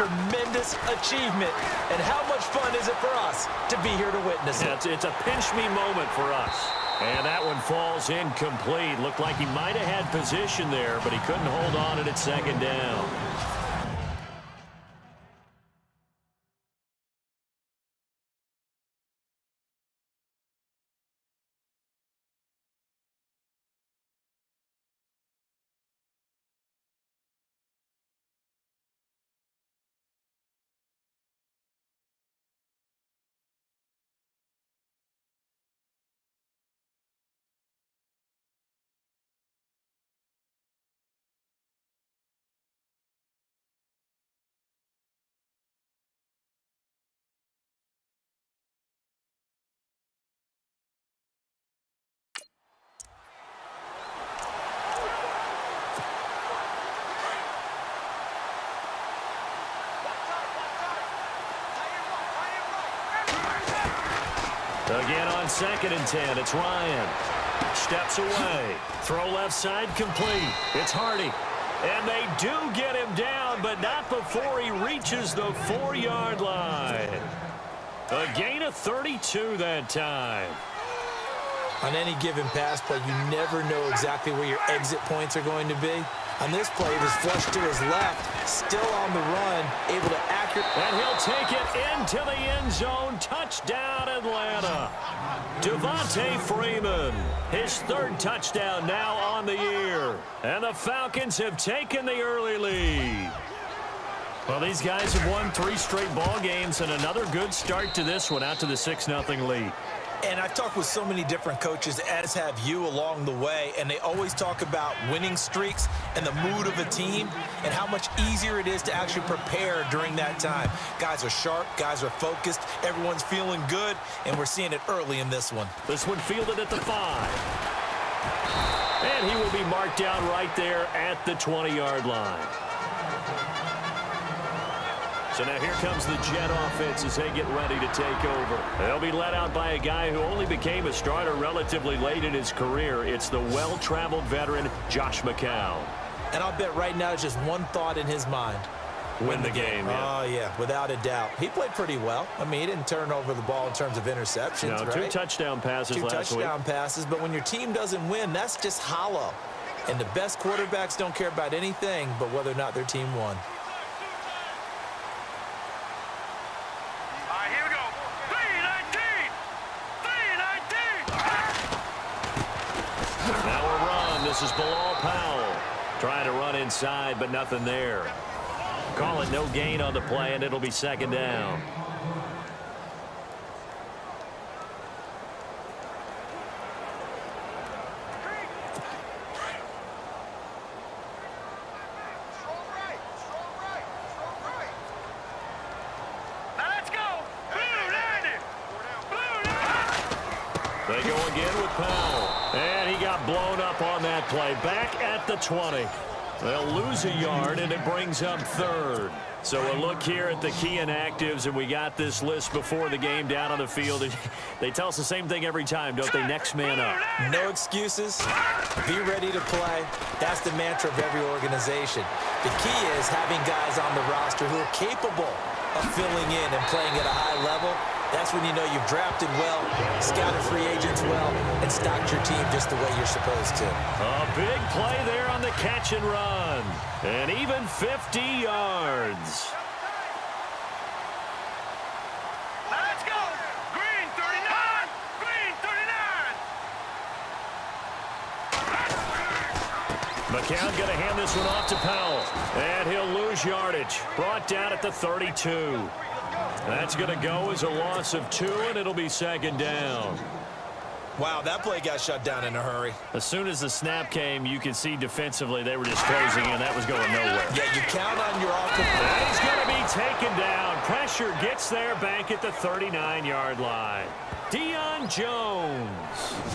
tremendous achievement. And how much fun is it for us to be here to witness it? It's a pinch-me moment for us. And that one falls incomplete. Looked like he might have had position there, but he couldn't hold on and it's second down. Again on 2nd and 10, it's Ryan. Steps away. Throw left side complete. It's Hardy. And they do get him down, but not before he reaches the 4-yard line. A gain of 32 that time. On any given pass play, you never know exactly where your exit points are going to be. On this play, it was flushed to his left, still on the run, able to accurate. And he'll take it into the end zone. Touchdown, Atlanta. Devontae Freeman, his 3rd touchdown now on the year. And the Falcons have taken the early lead. Well, these guys have won 3 straight ball games and another good start to this one, out to the 6-0 lead. And I've talked with so many different coaches, as have you along the way, and they always talk about winning streaks and the mood of a team and how much easier it is to actually prepare during that time. Guys are sharp, guys are focused, everyone's feeling good, and we're seeing it early in this one. This one fielded at the 5. And he will be marked down right there at the 20-yard line. So now here comes the Jet offense as they get ready to take over. They'll be led out by a guy who only became a starter relatively late in his career. It's the well-traveled veteran, Josh McCown. And I'll bet right now it's just one thought in his mind. Win the game. Yeah. Oh, yeah, without a doubt. He played pretty well. I mean, he didn't turn over the ball in terms of interceptions, no, right? 2 touchdown passes last week. 2 touchdown passes, but when your team doesn't win, that's just hollow. And the best quarterbacks don't care about anything but whether or not their team won. This is Bilal Powell trying to run inside, but nothing there. Call it no gain on the play, and it'll be 2nd down. They go again with Powell. And he got blown up on that play. Back at the 20. They'll lose a yard, and it brings up 3rd. So a look here at the key inactives, and we got this list before the game down on the field. They tell us the same thing every time, don't they? Next man up. No excuses. Be ready to play. That's the mantra of every organization. The key is having guys on the roster who are capable of filling in and playing at a high level. That's when you know you've drafted well, scouted free agents well, and stocked your team just the way you're supposed to. A big play there on the catch and run. And even 50 yards. Let's go! Green 39! Green 39! McCown going to hand this one off to Powell. And he'll lose yardage. Brought down at the 32. That's going to go as a loss of 2, and it'll be 2nd down. Wow, that play got shut down in a hurry. As soon as the snap came, you could see defensively they were just closing in. That was going nowhere. Yeah, you count on your offense. And he's going to be taken down. Pressure gets there back at the 39-yard line. Deion Jones.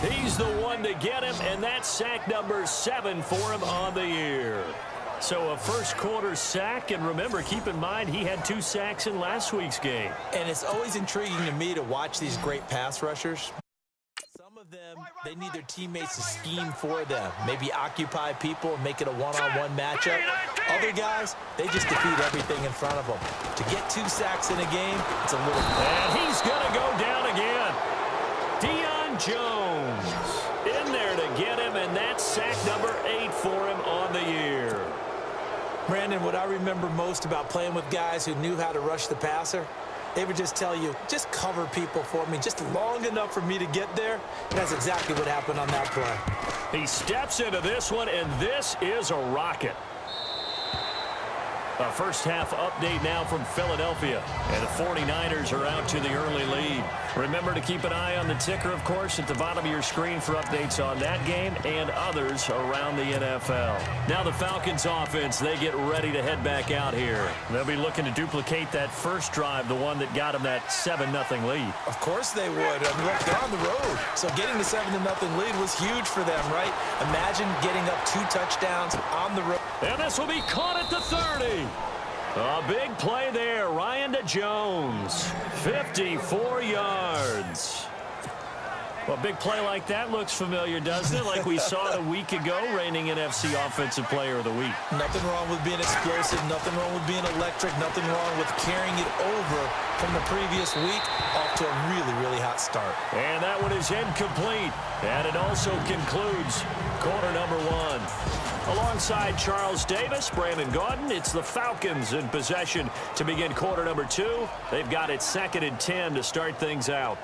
He's the one to get him, and that's sack number 7 for him on the year. So a first-quarter sack, and remember, keep in mind, he had 2 sacks in last week's game. And it's always intriguing to me to watch these great pass rushers. Some of them, they need their teammates to scheme for them. Maybe occupy people and make it a one-on-one matchup. Other guys, they just defeat everything in front of them. To get 2 sacks in a game, it's a little... And he's going to go down again. Deion Jones in there to get him, and that's sack number 8 for him on the year. Brandon, what I remember most about playing with guys who knew how to rush the passer, they would just tell you, just cover people for me, just long enough for me to get there. And that's exactly what happened on that play. He steps into this one, and this is a rocket. A first-half update now from Philadelphia. And the 49ers are out to the early lead. Remember to keep an eye on the ticker, of course, at the bottom of your screen for updates on that game and others around the NFL. Now the Falcons offense, they get ready to head back out here. They'll be looking to duplicate that first drive, the one that got them that 7-0 lead. Of course they would. I mean, look, they're on the road. So getting the 7-0 lead was huge for them, right? Imagine getting up 2 touchdowns on the road. And this will be caught at the 30. A big play there. Ryan to Jones. 54 yards. Well, a big play like that looks familiar, doesn't it? Like we saw it a week ago, reigning NFC Offensive Player of the Week. Nothing wrong with being explosive. Nothing wrong with being electric. Nothing wrong with carrying it over from the previous week off to a really, really hot start. And that one is incomplete. And it also concludes quarter number 1. Alongside Charles Davis, Brandon Gaudin, it's the Falcons in possession to begin quarter number 2. They've got it 2nd and 10 to start things out.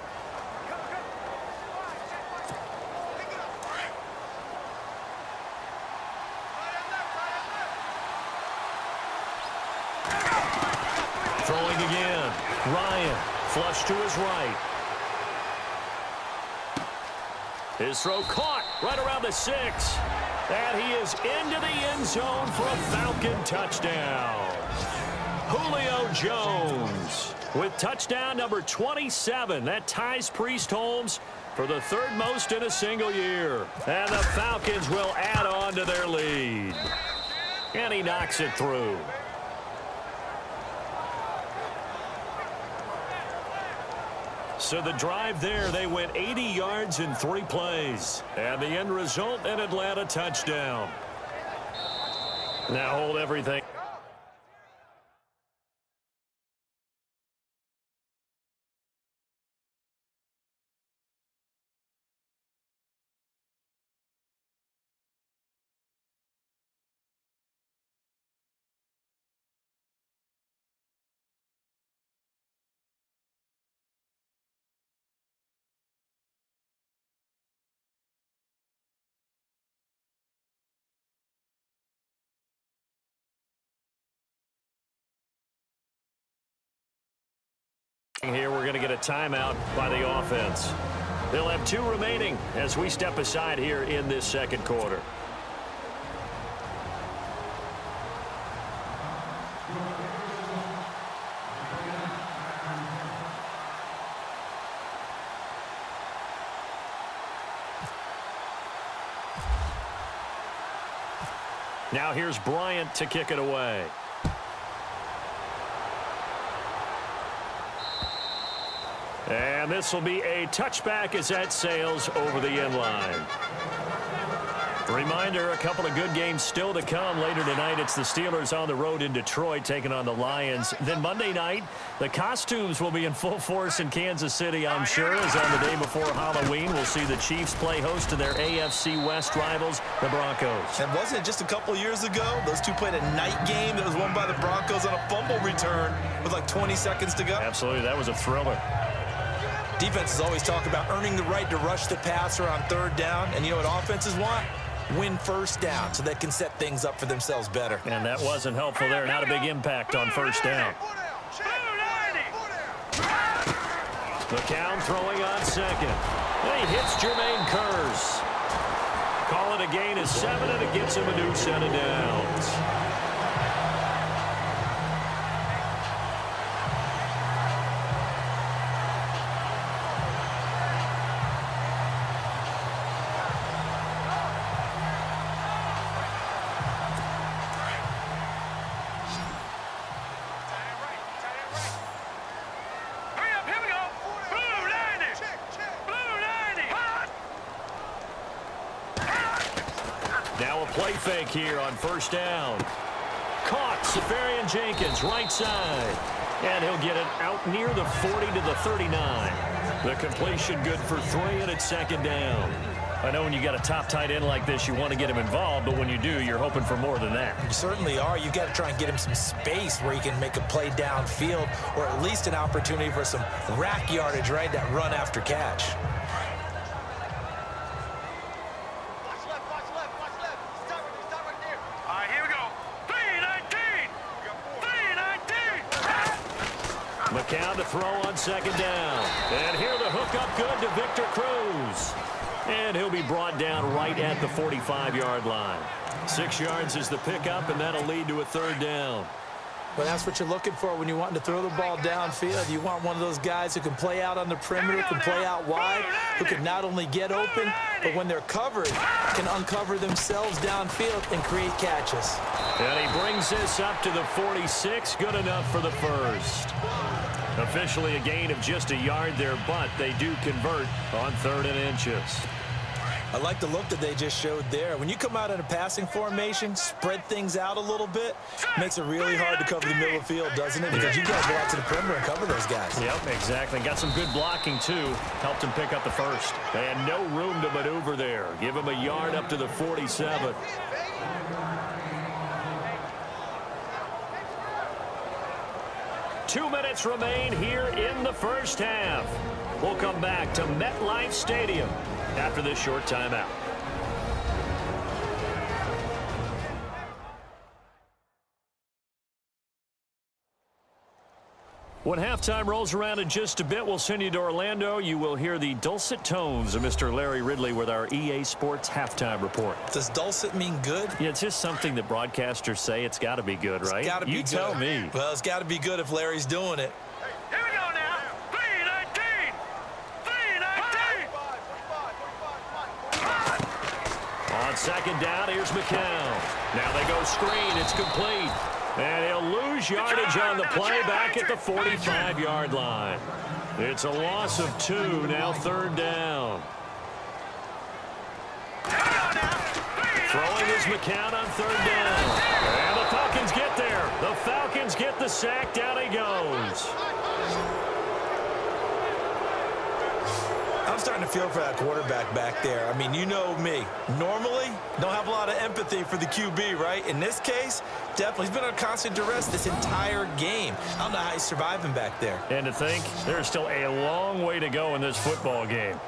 Throwing again. Ryan, flush to his right. His throw caught right around the 6. And he is into the end zone for a Falcon touchdown. Julio Jones with touchdown number 27. That ties Priest Holmes for the 3rd most in a single year. And the Falcons will add on to their lead. And he knocks it through. So the drive there, they went 80 yards in 3 plays. And the end result, an Atlanta touchdown. Now hold everything. Here we're going to get a timeout by the offense. They'll have 2 remaining as we step aside here in this 2nd quarter. Now here's Bryant to kick it away. And this will be a touchback as that sails over the end line. Reminder, a couple of good games still to come. Later tonight, it's the Steelers on the road in Detroit taking on the Lions. Then Monday night, the costumes will be in full force in Kansas City, I'm sure, as on the day before Halloween, we'll see the Chiefs play host to their AFC West rivals, the Broncos. And wasn't it just a couple years ago, those two played a night game that was won by the Broncos on a fumble return with like 20 seconds to go? Absolutely, that was a thriller. Defenses always talk about earning the right to rush the passer on 3rd down, and you know what offenses want? Win 1st down so they can set things up for themselves better. And that wasn't helpful there. Not a big impact on 1st down. McCown throwing on 2nd. And he hits Jermaine Kearse. Call it a gain of 7, and it gets him a new set of downs. Now a play fake here on 1st down. Caught. Safarian Jenkins, right side. And he'll get it out near the 40 to the 39. The completion good for 3, and it's second down. I know when you got a top tight end like this, you want to get him involved, but when you do, you're hoping for more than that. You certainly are. You've got to try and get him some space where he can make a play downfield, or at least an opportunity for some rack yardage, right? That run after catch. McCown to throw on second down. And here the hook up good to Victor Cruz. And he'll be brought down right at the 45-yard line. 6 yards is the pickup, and that'll lead to a third down. Well, that's what you're looking for when you want to throw the ball downfield. You want one of those guys who can play out on the perimeter, can play out wide, who can not only get open, but when they're covered, can uncover themselves downfield and create catches. And he brings this up to the 46. Good enough for the first. Officially a gain of just a yard there, but they do convert on 3rd and inches. I like the look that they just showed there. When you come out in a passing formation, spread things out a little bit, makes it really hard to cover the middle of the field, doesn't it? Because you got to go out to the perimeter and cover those guys. Yep, exactly. Got some good blocking, too. Helped him pick up the first. And no room to maneuver there. Give him a yard up to the 47. Two minutes remain here in the first half. We'll come back to MetLife Stadium after this short timeout. When halftime rolls around in just a bit, we'll send you to Orlando. You will hear the dulcet tones of Mr. Larry Ridley with our EA Sports halftime report. Does dulcet mean good? Yeah, it's just something that broadcasters say. It's got to be good, right? It's got to be good. You tell me. Well, it's got to be good if Larry's doing it. Here we go now. 319. 319. On second down, here's McCown. Now they go screen. It's complete. And he'll lose yardage on the play back at the 45-yard line. It's a loss of 2, now 3rd down. Throwing is McCown on 3rd down. And the Falcons get there. The Falcons get the sack. Down he goes. I'm starting to feel for that quarterback back there. I mean, you know me. Normally, don't have a lot of empathy for the QB, right? In this case, definitely. He's been under constant duress this entire game. I don't know how he's surviving back there. And to think, there's still a long way to go in this football game.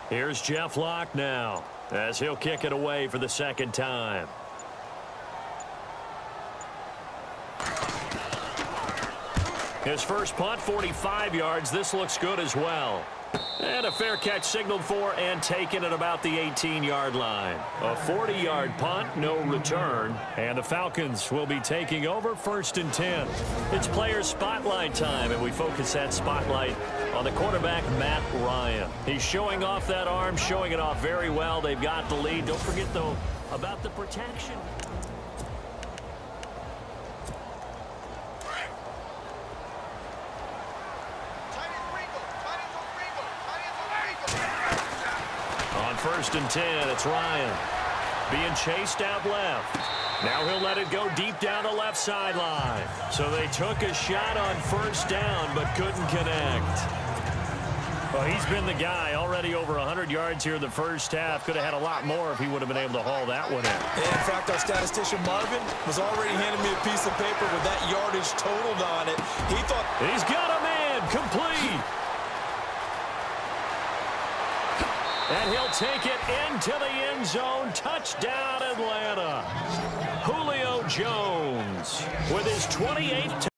Here's Jeff Locke now, as he'll kick it away for the second time. His first punt, 45 yards. This looks good as well. And a fair catch signaled for and taken at about the 18-yard line. A 40-yard punt, no return. And the Falcons will be taking over 1st and 10. It's player spotlight time, and we focus that spotlight on the quarterback, Matt Ryan. He's showing off that arm, showing it off very well. They've got the lead. Don't forget, though, about the protection. On 1st and 10, it's Ryan being chased out left. Now he'll let it go deep down the left sideline. So they took a shot on 1st down but couldn't connect. Well, he's been the guy. Already over 100 yards here in the first half. Could have had a lot more if he would have been able to haul that one in. In fact, our statistician Marvin was already handing me a piece of paper with that yardage totaled on it. He thought... He's got a man. Complete. And he'll take it into the end zone. Touchdown, Atlanta. Julio Jones with his 28th